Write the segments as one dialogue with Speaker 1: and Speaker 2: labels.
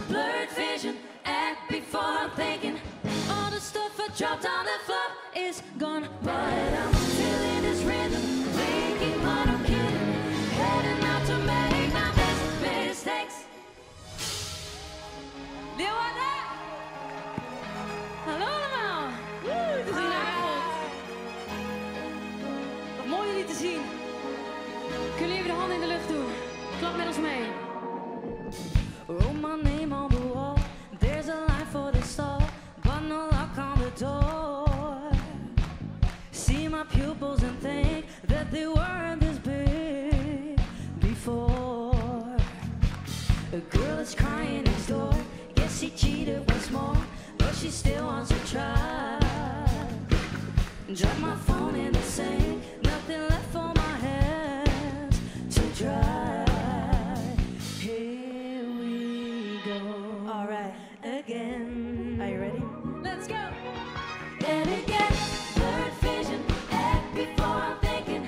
Speaker 1: Blurred vision, act before I'm thinking. All the stuff I dropped on the floor is gone, but I'm feeling this rhythm, thinking what I'm kidding, heading out to make my best mistakes. Leeuwarden! Hallo allemaal! Het is een avond. Wat mooi jullie te zien. Kunnen jullie de handen in de lucht doen? Klap met ons mee. Wrote my name on the wall. There's a line for the stall, but no lock on the door. See my pupils and think that they weren't this big before. A girl is crying next door. Guess she cheated once more, but she still wants to try. Drop my phone in the sink, nothing left for my hands to dry. Here we go. All right, again.
Speaker 2: Are you ready?
Speaker 1: Let's go. And again, blurred vision, act before I'm thinking.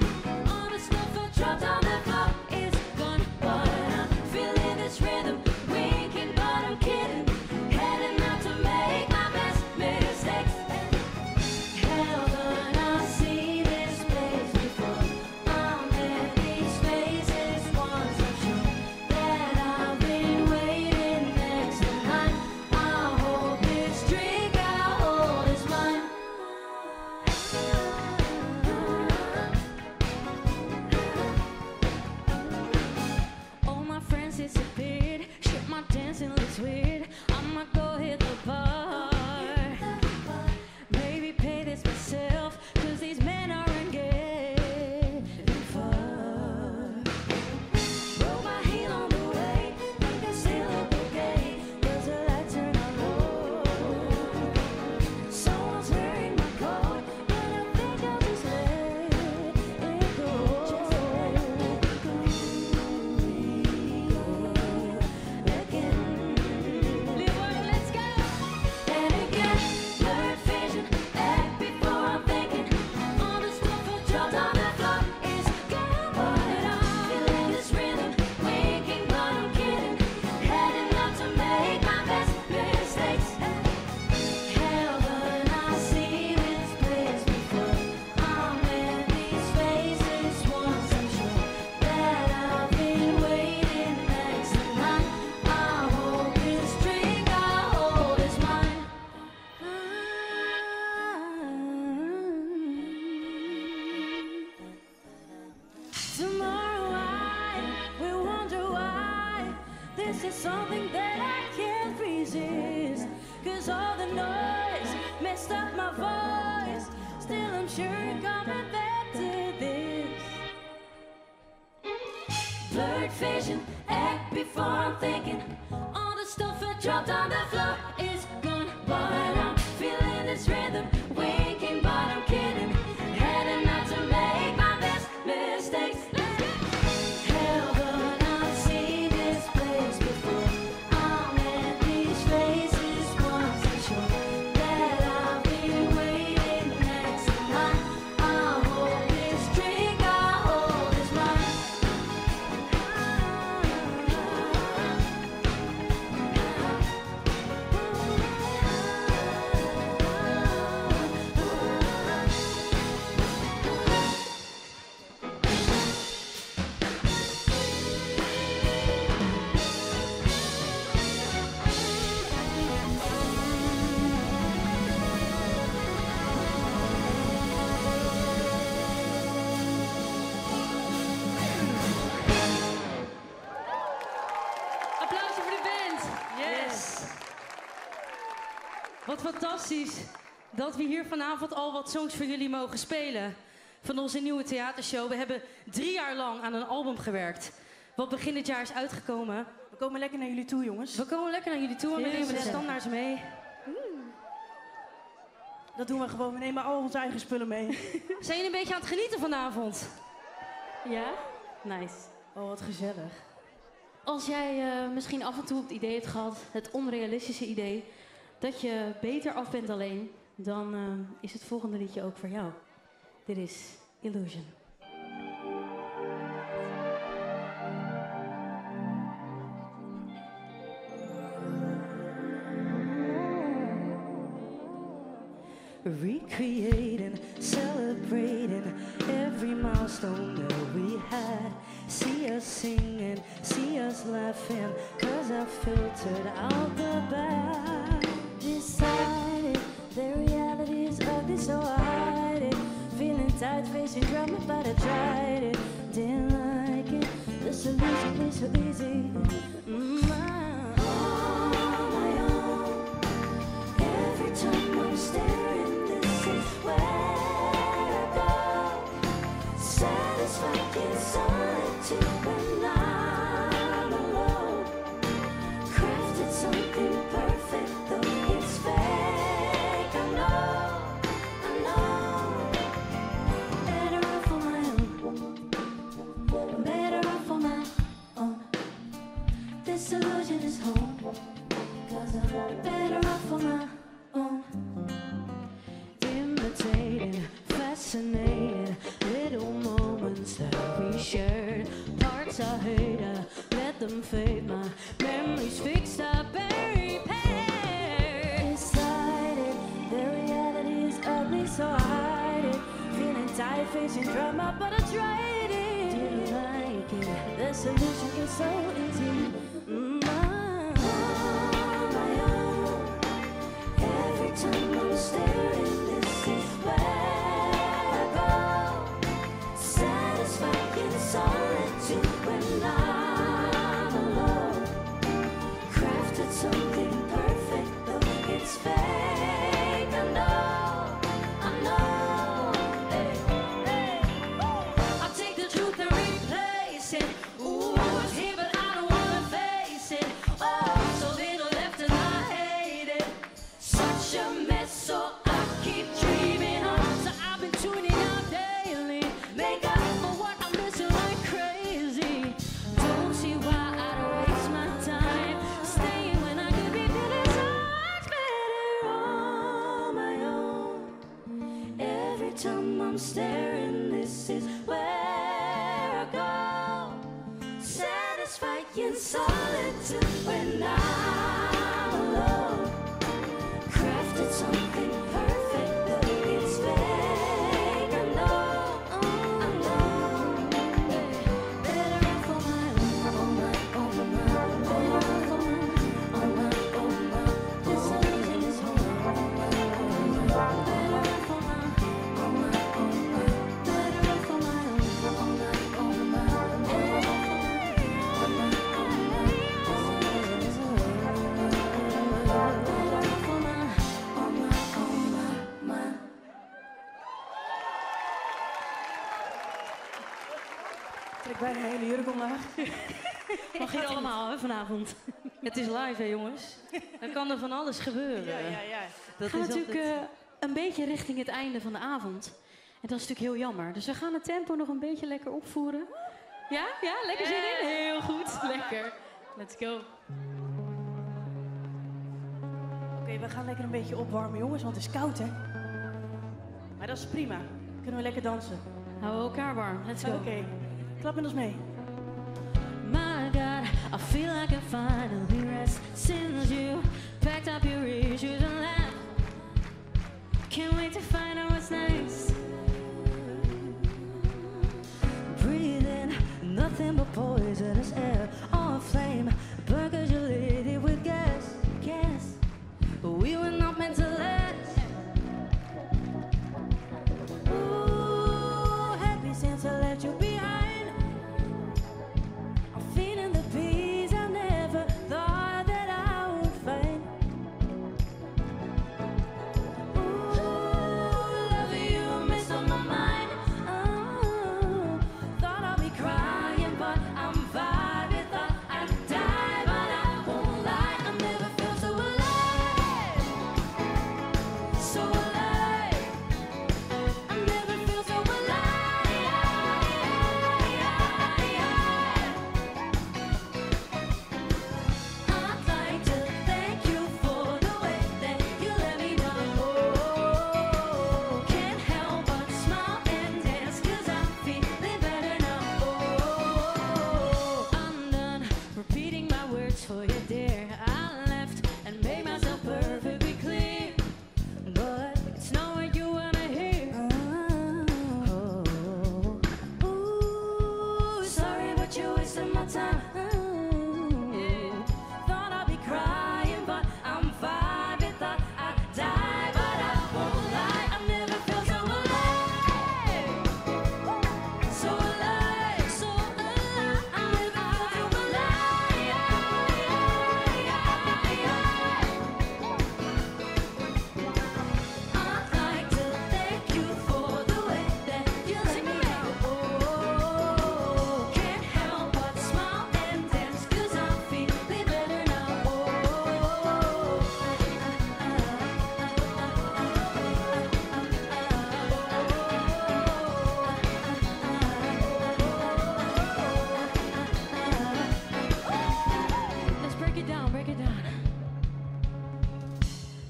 Speaker 1: All the stuff I dropped on the floor is gone, but I'm feeling this rhythm, winking, but I'm kidding, heading out to make my best mistakes. Haven't I seen this place before? I'm in these spaces once, I'm sure that I've been waiting next to mine. I hope this drink I hold is mine. All my friends disappeared, shit, my dancing looks weird. I might go hit the bar, maybe pay this myself, cause these men aren't getting far. Broke my heel on the way, think I still look okay, cause the lights turn on low. Someone's wearing my coat, but I think I'll just let it go. Again, Leeuwarden, let's go. And again, blurred vision, act before I'm thinking. All the stuff I dropped on the floor is gone, but I'm feeling this rhythm, winking, but I'm kidding, heading out to make my best mistakes. Haven't I seen this place before? I'm in these spaces once, I'm sure that I've been waiting next to mine. I hope this drink I hold is mine. Tomorrow I will wonder why this is something that I can't resist. Cause all the noise messed up my voice. Still I'm sure it got me back to this. Blurred vision, act before I'm thinking. All the stuff I dropped on the floor is gone, but I'm feeling this rhythm, winking, but I'm kidding, heading out to make my best mistakes. Let's go. Haven't I seen this place before? I'm in these places once, I'm sure that I've been waiting next to mine. I hope this drink I hold is mine. Applausje voor de band.
Speaker 2: Yes.
Speaker 3: Wat fantastisch dat we hier vanavond al wat songs voor jullie mogen spelen. Van onze nieuwe theatershow. We hebben 3 jaar lang aan een album gewerkt. Wat begin dit jaar is uitgekomen.
Speaker 2: We komen lekker naar jullie toe, jongens.
Speaker 3: We komen lekker naar jullie toe en we nemen de standaards mee.
Speaker 2: Dat doen we gewoon. We nemen al onze eigen spullen mee.
Speaker 3: Zijn jullie een beetje aan het genieten vanavond?
Speaker 4: Ja? Nice.
Speaker 2: Oh, wat gezellig.
Speaker 4: Als jij misschien af en toe het idee hebt gehad, het onrealistische idee, dat je beter af bent alleen, dan is het volgende liedje ook voor jou. Dit is Illusion.
Speaker 1: recreating, celebrating every milestone that we had. See us singing, see us laughing, 'cause I filtered out the bad. Decided the reality is ugly, so I hide it. Feeling tight, facing drama, but I tried it. Didn't like it, the solution is so easy. On my own. Every time I'm staring, this is where I go. Satisfied in solitude when I'm alone. Crafted something perfect, though it's fake. I know. Better off on my own. Better off on my own. This illusion is home. 'Cause I'm better off on my own. Imitating, fascinating little moments that we shared. Parts I hate, I let them fade. My memories fixed, I bury pain. Decided the reality is ugly, so I hide it. Feeling tired, facing drama, but I tried it. Didn't like it, the solution is so easy. Every time I'm staring, this is where I go. Satisfied in solitude when I'm alone. Crafted something perfect, though it's fake. I know. Hey. I'll take the truth and replace it. Ooh, it's here, but I don't wanna face it. Oh, so little left and I hate it. Such a mess, so I keep dreaming on. So I've been tuning out daily. Make up for what I'm missing like crazy. Don't see why I'd waste my time staying when I could be feeling so much better on my own. Every time I'm staring, this is where I go. Satisfied in solitude when I'm alone. Crafted something perfect, though it's fake. I know. Better off on my own. Better off on my own. This illusion is home. Better off on my own. Better off on my own.
Speaker 2: Trek bijna een hele jurk omlaag.
Speaker 3: Mag hier allemaal hè, vanavond. Het is live hè jongens. Dan kan er van alles gebeuren.
Speaker 2: Ja.
Speaker 3: Dat
Speaker 4: We gaan
Speaker 3: is
Speaker 4: natuurlijk
Speaker 3: altijd...
Speaker 4: een beetje richting het einde van de avond. En dat is natuurlijk heel jammer. Dus we gaan het tempo nog een beetje lekker opvoeren. Ja? Ja? Lekker zin in? Heel goed. Lekker. Let's go.
Speaker 2: Oké, we gaan lekker een beetje opwarmen, jongens, want het is koud, hè? Maar dat is prima. Kunnen we lekker dansen.
Speaker 4: Houden we elkaar warm. Let's go.
Speaker 2: Oké, klap met ons mee.
Speaker 1: My God, I feel like I finally rest since you packed up your issues and left. Can't wait to find out what's next. Breathing nothing but poisonous air on flame, burgers you lit it with gas. We were not meant to last. Ooh, happy since I left you behind. I'm feeling the peace I never thought that I would find. Ooh, loving you mess on my mind. Oh, thought I'd be crying, but I'm vibing. Thought I'd die, but I won't lie. I never felt so alive, so alive. I never felt so alive. I'd like to thank you for the way that you let me know. Can't help but smile and dance 'cause I'm feeling better now. I'm done repeating my words for you, dear. I left and made myself perfectly clear, but it's no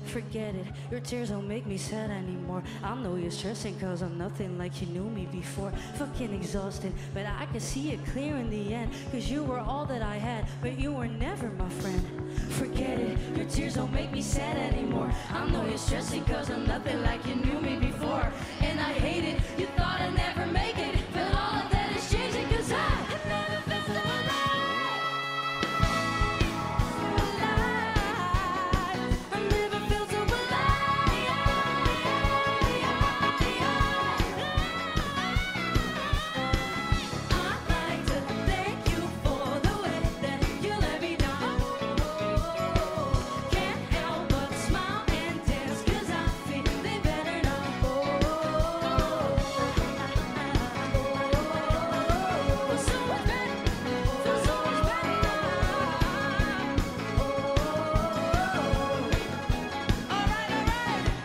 Speaker 1: Forget it, your tears don't make me sad anymore. I know you're stressing cause I'm nothing like you knew me before. Fucking exhausted, but I can see it clear in the end. Cause you were all that I had, but you were never my friend. Forget it, your tears don't make me sad anymore. I know you're stressing cause I'm nothing like you knew me before. And I hate it, you thought I'd never make it, but all of that is changing cause I never felt so alive. I never felt so alive. I'd like to thank you for the way that you let me down. Can't help but smile and dance cause I'm feeling better now. Feel so much better, feel so much better now. Alright.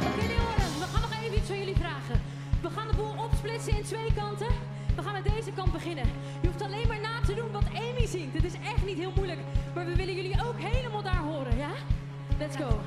Speaker 3: Oké, Leeuwen, we gaan nog even iets van jullie vragen. We gaan de boel opsplitsen in 2 kanten. We gaan met deze kant beginnen. Je hoeft alleen maar na te doen wat Amy zingt. Het is echt niet heel moeilijk. Maar we willen jullie ook helemaal daar horen, ja? Let's go.